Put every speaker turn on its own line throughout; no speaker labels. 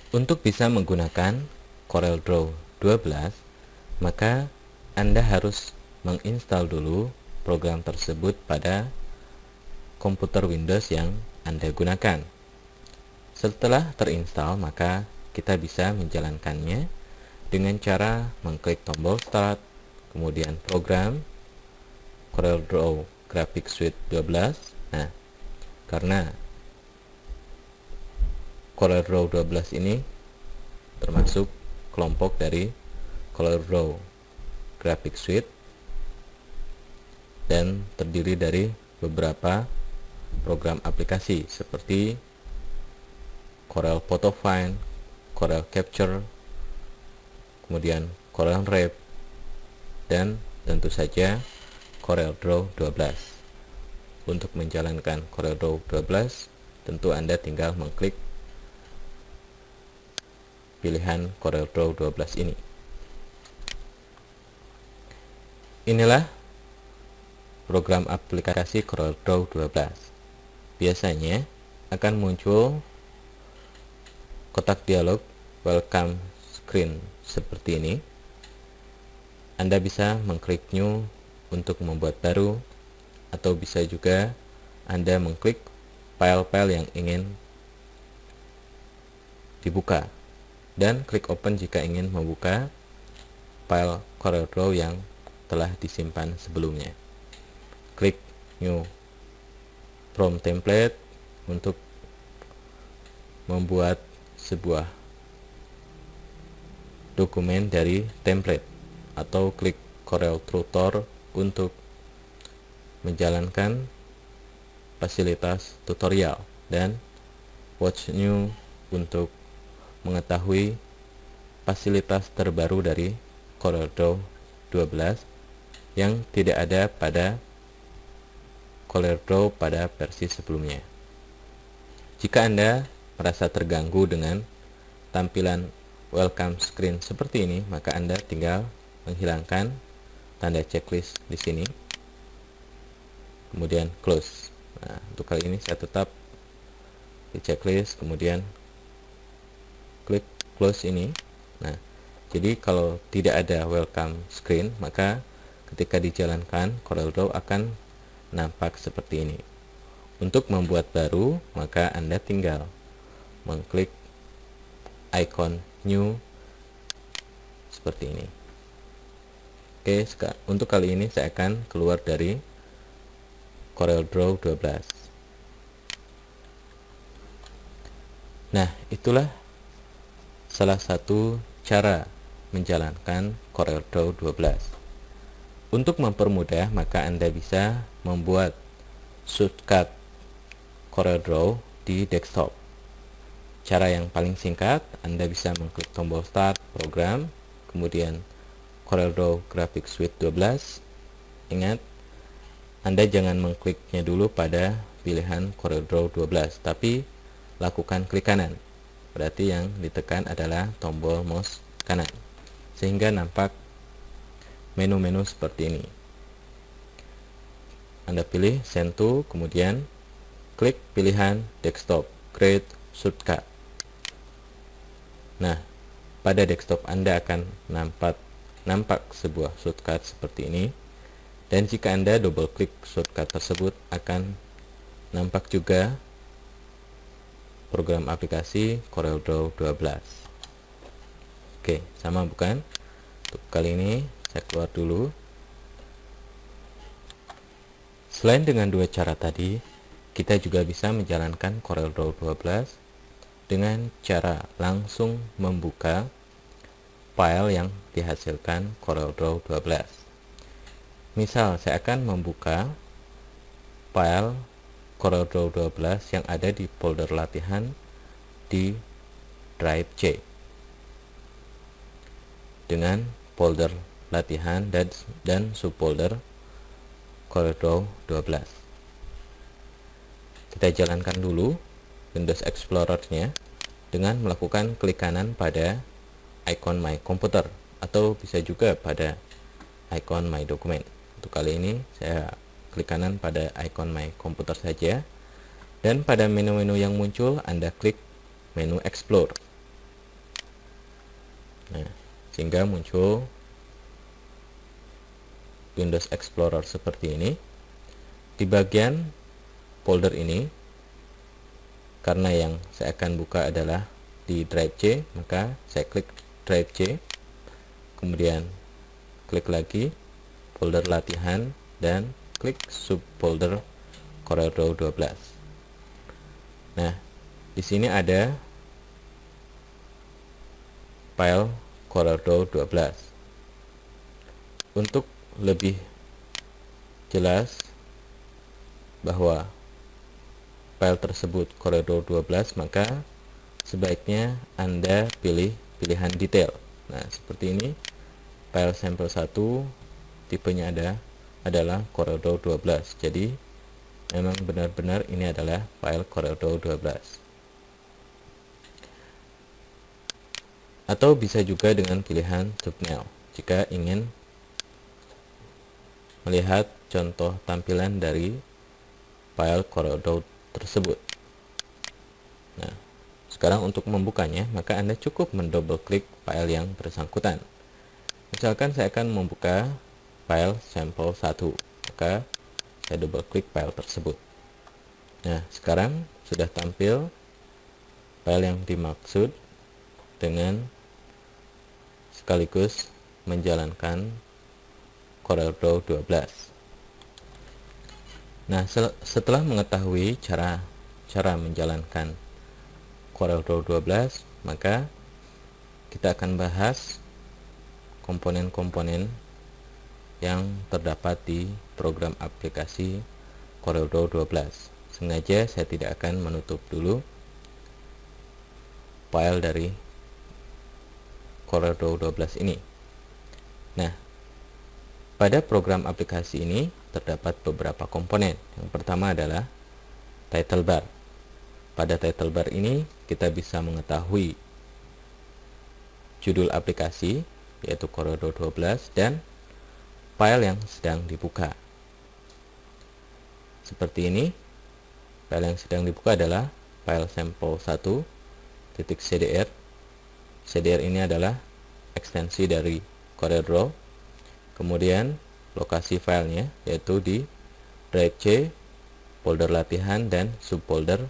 Untuk bisa menggunakan CorelDRAW 12, maka Anda harus menginstal dulu program tersebut pada komputer Windows yang Anda gunakan. Setelah terinstall, maka kita bisa menjalankannya dengan cara mengklik tombol Start, kemudian Program, CorelDRAW Graphics Suite 12. Nah, karena CorelDRAW 12 ini termasuk kelompok dari CorelDRAW Graphics Suite dan terdiri dari beberapa program aplikasi seperti Corel Photo Find, Corel Capture, kemudian Corel Rev, dan tentu saja CorelDRAW 12. Untuk menjalankan CorelDRAW 12, tentu Anda tinggal mengklik pilihan CorelDRAW 12 ini. Inilah program aplikasi CorelDRAW 12. Biasanya akan muncul kotak dialog welcome screen seperti ini. Anda bisa mengklik new untuk membuat baru, atau bisa juga Anda mengklik file-file yang ingin dibuka dan klik open jika ingin membuka file CorelDRAW yang telah disimpan sebelumnya. Klik new from template untuk membuat sebuah dokumen dari template, atau klik Corel Tutor untuk menjalankan fasilitas tutorial, dan watch new untuk mengetahui fasilitas terbaru dari CorelDRAW 12 yang tidak ada pada CorelDRAW pada versi sebelumnya. Jika Anda merasa terganggu dengan tampilan welcome screen seperti ini, maka Anda tinggal menghilangkan tanda checklist di sini, kemudian close. Nah, untuk kali ini saya tetap di checklist, kemudian klik close ini. Nah, jadi kalau tidak ada welcome screen, maka ketika dijalankan CorelDRAW akan nampak seperti ini. Untuk membuat baru, maka Anda tinggal mengklik icon new seperti ini. Oke, untuk kali ini saya akan keluar dari CorelDRAW 12. Nah, itulah salah satu cara menjalankan CorelDRAW 12. Untuk mempermudah, maka Anda bisa membuat shortcut CorelDRAW di desktop. Cara yang paling singkat, Anda bisa mengklik tombol Start, Program, kemudian CorelDRAW Graphics Suite 12. Ingat, Anda jangan mengkliknya dulu pada pilihan CorelDRAW 12, tapi lakukan klik kanan. Berarti yang ditekan adalah tombol mouse kanan, sehingga nampak menu-menu seperti ini. Anda pilih Send to, kemudian klik pilihan Desktop, Create Shortcut. Nah, pada desktop Anda akan nampak sebuah shortcut seperti ini. Dan jika Anda double klik shortcut tersebut, akan nampak juga program aplikasi CorelDRAW 12. Oke, sama bukan? Untuk kali ini saya keluar dulu. Selain dengan dua cara tadi, kita juga bisa menjalankan CorelDRAW 12 dengan cara langsung membuka file yang dihasilkan CorelDRAW 12. Misal, saya akan membuka file CorelDRAW 12 yang ada di folder latihan di drive C dengan folder latihan dan subfolder CorelDRAW 12. Kita jalankan dulu Windows Explorer-nya dengan melakukan klik kanan pada icon My Computer, atau bisa juga pada icon My Document. Untuk kali ini saya klik kanan pada icon My Computer saja, dan pada menu-menu yang muncul Anda klik menu Explore. Nah, sehingga muncul Windows Explorer seperti ini. Di bagian folder ini, karena yang saya akan buka adalah di drive C, maka saya klik drive C, kemudian klik lagi folder latihan dan klik subfolder CorelDRAW 12. Nah, di sini ada file CorelDRAW 12. Untuk lebih jelas bahwa file tersebut CorelDRAW 12, maka sebaiknya Anda pilih pilihan detail. Nah, seperti ini. File sampel 1 tipenya adalah CorelDRAW 12. Jadi memang benar-benar ini adalah file CorelDRAW 12. Atau bisa juga dengan pilihan thumbnail jika ingin melihat contoh tampilan dari file CorelDRAW tersebut. Nah, sekarang untuk membukanya, maka Anda cukup mendouble klik file yang bersangkutan. Misalkan saya akan membuka file sampel 1, maka saya double klik file tersebut. Nah, sekarang sudah tampil file yang dimaksud dengan sekaligus menjalankan CorelDRAW 12. Nah, setelah mengetahui cara menjalankan CorelDRAW 12, maka kita akan bahas komponen-komponen yang terdapat di program aplikasi CorelDRAW 12. Sengaja saya tidak akan menutup dulu file dari CorelDRAW 12 ini. Nah, pada program aplikasi ini terdapat beberapa komponen. Yang pertama adalah title bar. Pada title bar ini kita bisa mengetahui judul aplikasi, yaitu CorelDRAW 12, dan file yang sedang dibuka. Seperti ini, file yang sedang dibuka adalah file sampel 1.cdr. CDR ini adalah ekstensi dari CorelDRAW. Kemudian lokasi filenya yaitu di drive C, folder latihan, dan subfolder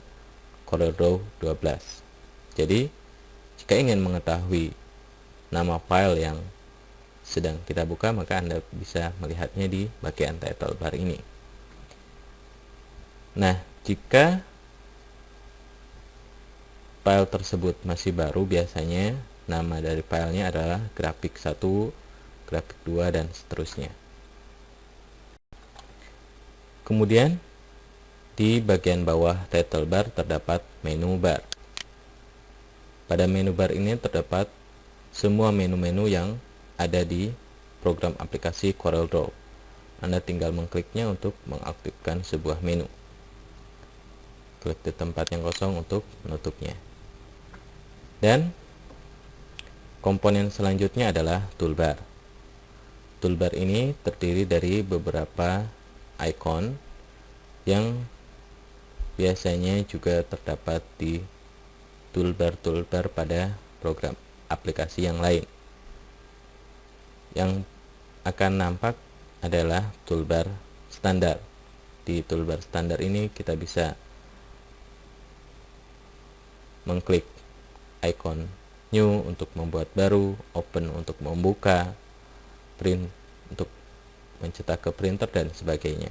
CorelDRAW 12. Jadi, jika ingin mengetahui nama file yang sedang kita buka, maka Anda bisa melihatnya di bagian title bar ini. Nah, jika file tersebut masih baru, biasanya nama dari filenya adalah grafik 1, grafik 2, dan seterusnya. Kemudian di bagian bawah title bar terdapat menu bar. Pada menu bar ini terdapat semua menu-menu yang ada di program aplikasi CorelDRAW. Anda tinggal mengkliknya untuk mengaktifkan sebuah menu. Klik di tempat yang kosong untuk menutupnya. Dan komponen selanjutnya adalah toolbar. Toolbar ini terdiri dari beberapa icon yang biasanya juga terdapat di toolbar-toolbar pada program aplikasi yang lain. Yang akan nampak adalah toolbar standar. Di toolbar standar ini kita bisa mengklik icon new untuk membuat baru, open untuk membuka, print untuk mencetak ke printer, dan sebagainya.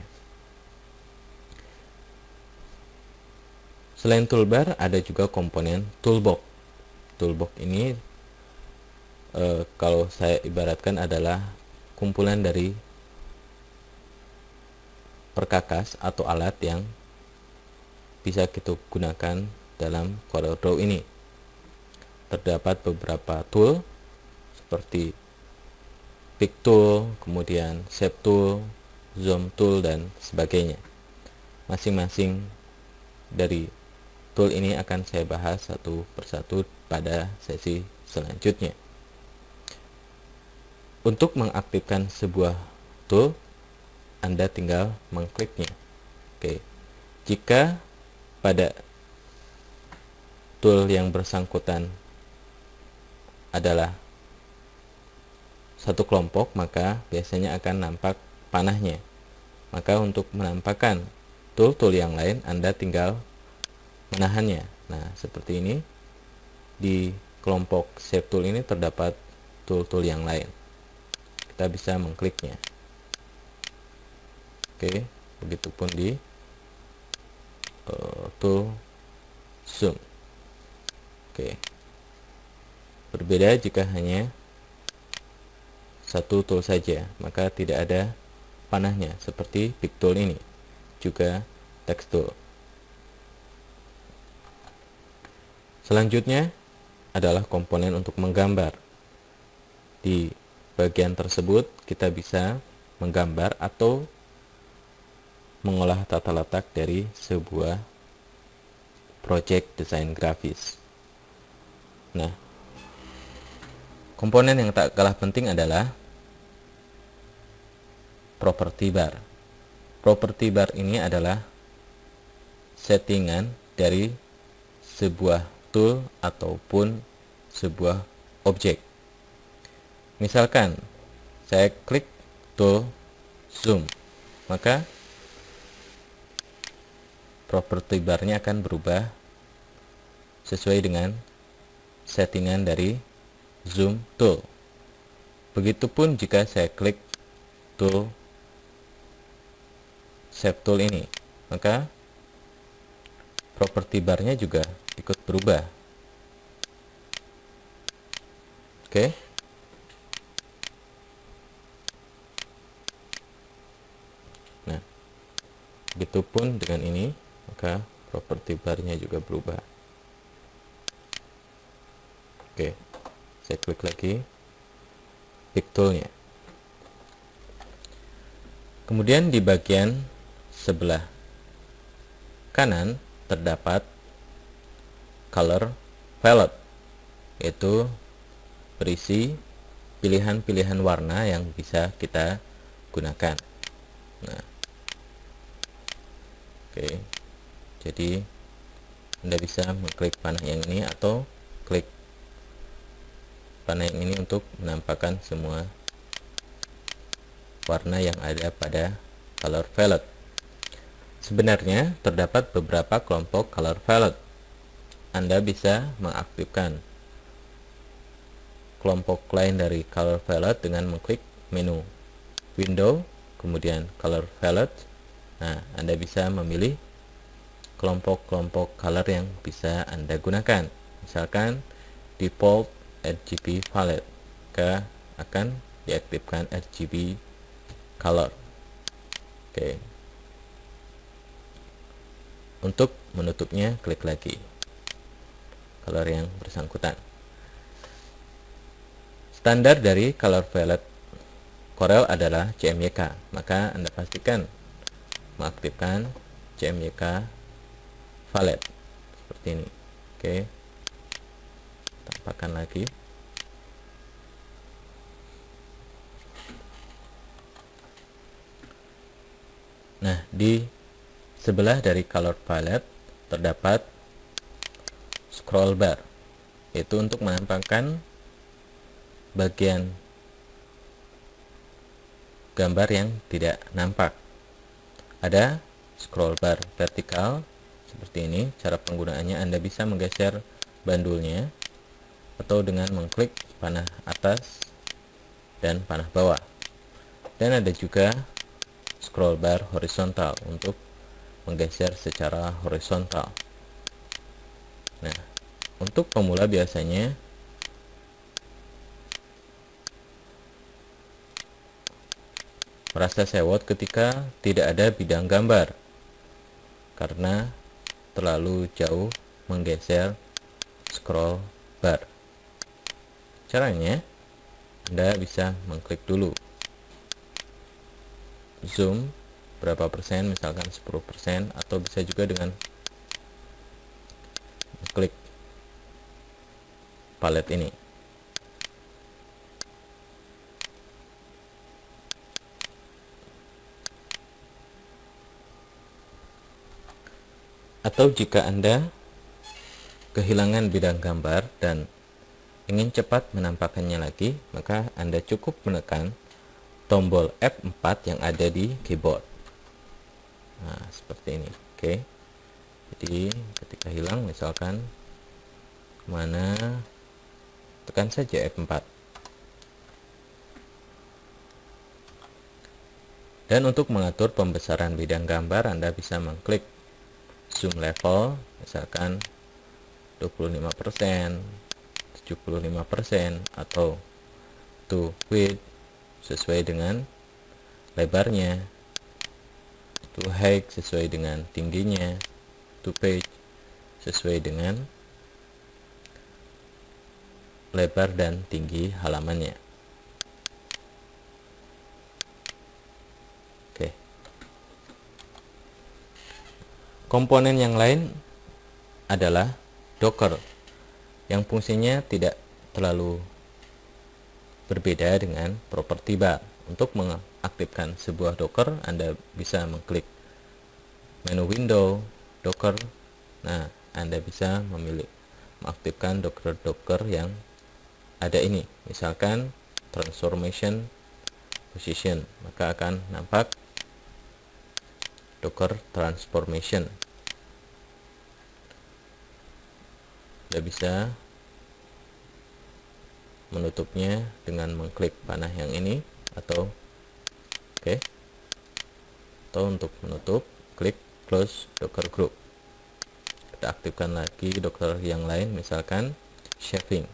Selain toolbar, ada juga komponen toolbox. Toolbox ini kalau saya ibaratkan adalah kumpulan dari perkakas atau alat yang bisa kita gunakan dalam CorelDRAW ini. Terdapat beberapa tool seperti pick tool, kemudian shape tool, zoom tool, dan sebagainya. Masing-masing dari tool ini akan saya bahas satu persatu pada sesi selanjutnya. Untuk mengaktifkan sebuah tool, Anda tinggal mengkliknya. Oke. Jika pada tool yang bersangkutan adalah satu kelompok, maka biasanya akan nampak panahnya. Maka untuk menampakkan tool-tool yang lain, Anda tinggal menahannya. Nah, seperti ini. Di kelompok Shape Tool ini terdapat tool-tool yang lain. Kita bisa mengkliknya. Oke, begitupun di tool Zoom. Oke. Berbeda jika hanya satu tool saja, maka tidak ada panahnya seperti Pick Tool ini. Juga Text Tool. Selanjutnya adalah komponen untuk menggambar. Di bagian tersebut kita bisa menggambar atau mengolah tata letak dari sebuah project desain grafis. Nah, komponen yang tak kalah penting adalah property bar. Property bar ini adalah settingan dari sebuah tool ataupun sebuah objek. Misalkan saya klik tool zoom, maka property barnya akan berubah sesuai dengan settingan dari zoom tool. Begitupun jika saya klik tool shape tool ini, maka property barnya juga ikut berubah. Oke. Nah, begitupun dengan ini, maka property barnya juga berubah. Oke, saya klik lagi pick toolnya. Kemudian di bagian sebelah kanan terdapat color palette, yaitu berisi pilihan-pilihan warna yang bisa kita gunakan. Nah, oke, jadi Anda bisa mengklik panah yang ini atau klik panah yang ini untuk menampakkan semua warna yang ada pada color palette. Sebenarnya terdapat beberapa kelompok color palette. Anda bisa mengaktifkan kelompok lain dari color palette dengan mengklik menu window, kemudian color palette. Nah, Anda bisa memilih kelompok-kelompok color yang bisa Anda gunakan. Misalkan default RGB palette, maka akan diaktifkan RGB color. Oke. Untuk menutupnya, klik lagi color yang bersangkutan. Standar dari color palette Corel adalah CMYK, maka Anda pastikan mengaktifkan CMYK palette seperti ini. Oke, tampakkan lagi. Nah, di sebelah dari color palette terdapat scroll bar, yaitu untuk menampakkan bagian gambar yang tidak nampak. Ada scroll bar vertikal seperti ini. Cara penggunaannya, Anda bisa menggeser bandulnya atau dengan mengklik panah atas dan panah bawah. Dan ada juga scroll bar horizontal untuk menggeser secara horizontal. Nah, untuk pemula biasanya merasa sewot ketika tidak ada bidang gambar karena terlalu jauh menggeser scroll bar. Caranya, Anda bisa mengklik dulu zoom berapa persen, misalkan 10%, atau bisa juga dengan klik palette ini. Atau jika Anda kehilangan bidang gambar dan ingin cepat menampakkannya lagi, maka Anda cukup menekan tombol F4 yang ada di keyboard. Nah, seperti ini. Oke. Jadi ketika hilang, misalkan mana, tekan saja F4. Dan untuk mengatur pembesaran bidang gambar, Anda bisa mengklik zoom level, misalkan 25%, 75%, atau to width sesuai dengan lebarnya, to height sesuai dengan tingginya, to page sesuai dengan lebar dan tinggi halamannya. Oke. Komponen yang lain adalah Docker, yang fungsinya tidak terlalu berbeda dengan property bar. Untuk mengaktifkan sebuah Docker, Anda bisa mengklik menu window, Docker. Nah, Anda bisa memilih mengaktifkan Docker yang ada ini. Misalkan transformation position, maka akan nampak Docker transformation. Anda bisa menutupnya dengan mengklik panah yang ini, atau atau untuk menutup, klik close Docker group. Kita aktifkan lagi Docker yang lain, misalkan shaving.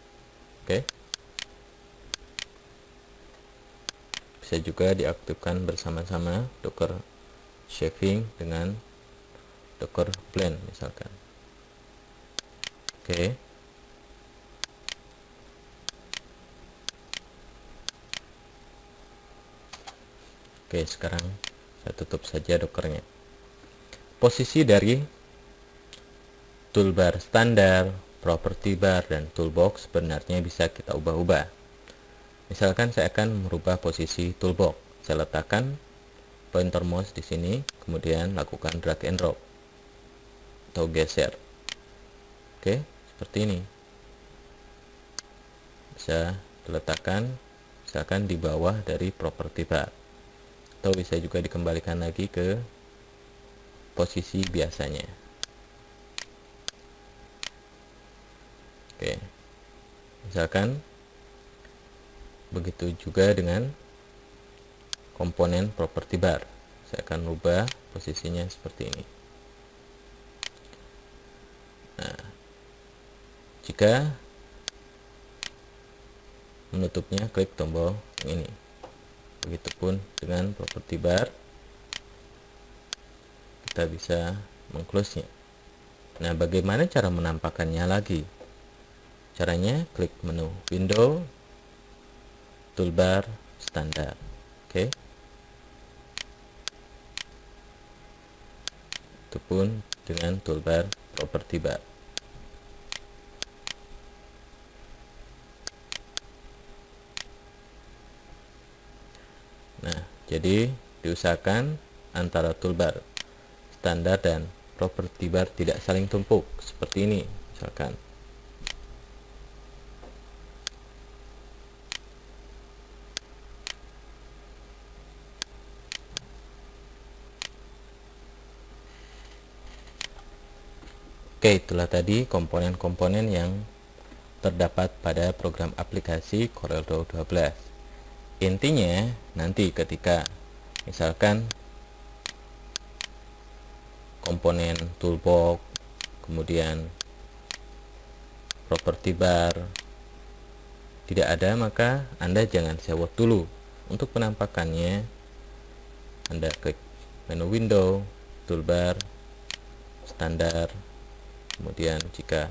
Bisa juga diaktifkan bersama-sama Docker shaving dengan Docker blend misalkan. Sekarang saya tutup saja Dockernya. Posisi dari toolbar standar, property bar, dan toolbox sebenarnya bisa kita ubah-ubah. Misalkan saya akan merubah posisi toolbox. Saya letakkan pointer mouse di sini, kemudian lakukan drag and drop atau geser. Seperti ini. Bisa diletakkan misalkan di bawah dari property bar, atau bisa juga dikembalikan lagi ke posisi biasanya. Misalkan begitu juga dengan komponen property bar. Saya akan rubah posisinya seperti ini. Nah, jika menutupnya, klik tombol yang ini. Begitupun dengan property bar, kita bisa mengclose-nya. Nah, bagaimana cara menampakkannya lagi? Caranya klik menu window, toolbar, standar. Itu pun dengan toolbar property bar. Nah, jadi diusahakan antara toolbar standar dan property bar tidak saling tumpuk seperti ini misalkan. Itulah tadi komponen-komponen yang terdapat pada program aplikasi CorelDRAW 12. Intinya, nanti ketika misalkan komponen toolbox, kemudian property bar tidak ada, maka Anda jangan sewot dulu. Untuk penampakannya, Anda klik menu window, toolbar, standar. Kemudian jika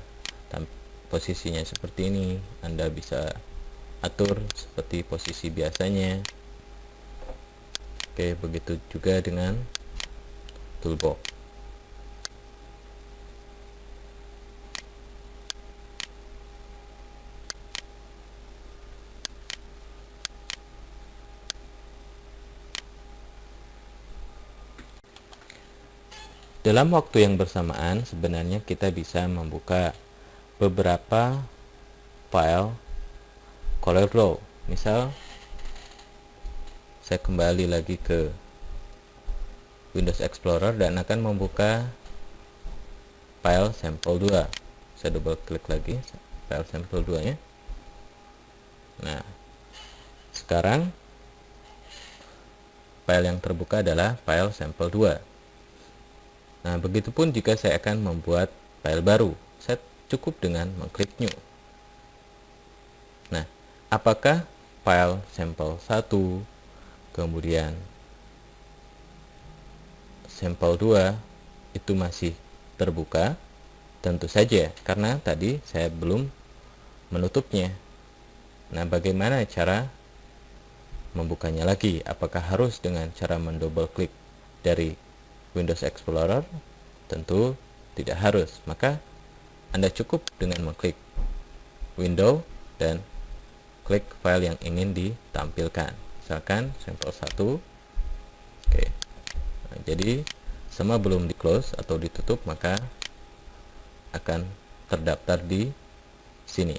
posisinya seperti ini, Anda bisa atur seperti posisi biasanya. Begitu juga dengan toolbox. Dalam waktu yang bersamaan, sebenarnya kita bisa membuka beberapa file CorelDRAW. Misal saya kembali lagi ke Windows Explorer dan akan membuka file sampel 2. Saya double klik lagi file sampel 2 nya. Nah, sekarang file yang terbuka adalah file sampel 2. Nah, begitupun jika saya akan membuat file baru, saya cukup dengan mengklik new. Nah, apakah file sampel 1 kemudian sampel 2 itu masih terbuka? Tentu saja, karena tadi saya belum menutupnya. Nah, bagaimana cara membukanya lagi? Apakah harus dengan cara mendouble klik dari Windows Explorer? Tentu tidak harus. Maka Anda cukup dengan mengklik Window dan klik file yang ingin ditampilkan. Misalkan sampel 1. Oke. Nah, jadi semua belum di close atau ditutup, maka akan terdaftar di sini.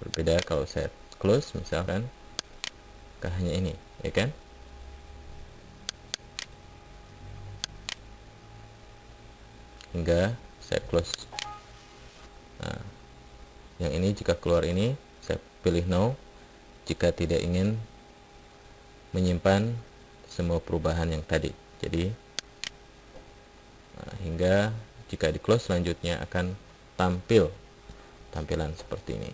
Berbeda kalau saya close, misalkan hanya ini, ya kan? Hingga saya close. Nah, yang ini jika keluar ini, saya pilih no jika tidak ingin menyimpan semua perubahan yang tadi. Jadi hingga jika di close selanjutnya akan tampil tampilan seperti ini.